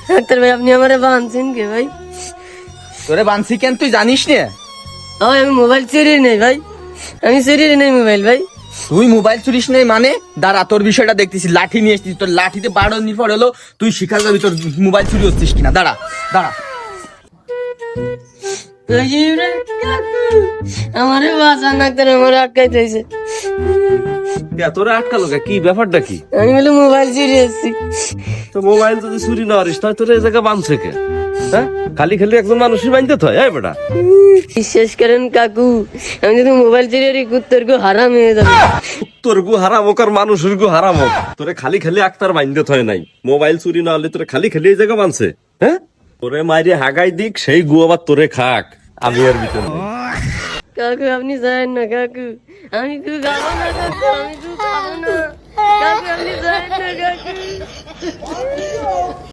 Doctor ভাই আপনি আমারে বাঁধছেন কে ভাই? তোরে বানছি কেন তুই জানিস না? ভাই আমি মোবাইল চুরি নেই ভাই, আমি চুরি নেই মোবাইল ভাই। তুই মোবাইল চুরিস নাই মানে? দাঁড়া, তোর বিষয়টা দেখতেছি। লাঠি নিয়ে এসছিস, তোর লাঠিতে বাড়ন নিফর হলো, তুই শিখা যাবি তোর মোবাইল চুরি হচ্ছিস কিনা। দাঁড়া দাঁড়া, আমারে বাঁচান ডাক্তার, আমারে আটকাইতে হয়েছে। তোরা আটকালো কি ব্যাপারটা কি? আমি বলে মোবাইল চুরি এসছি। তো মোবাইল যদি চুরি না করিস তাহলে তোর এই জায়গা বাঁধছে কে? হ্যাঁ, খালি খালি একজন মানুষই বাঁধতে হয়? এই বেটা বিশ্বাস করেন কাকু, আমি যদি মোবাইল চুরি করি কুত্তর গো হারাম হয়ে যাবে। তোর গু হারাম হোক আর মানুষের গু হারাম হোক, তোরে খালি খালি আক্তার বাঁধতে হয় নাই। মোবাইল চুরি না হলে তোরে খালি খালি এই জায়গা বাঁধছে। হ্যাঁ, তোরে মাইরে হাগাই দিক, সেই গু আবার তোরে খাক। আমি আর ভিতর নেই। কাকু আপনি যাবেন না কাকু, আমি গু খাবো না কাকু, আমি গু খাবো না কাকু, আপনি যাবেন না কাকু।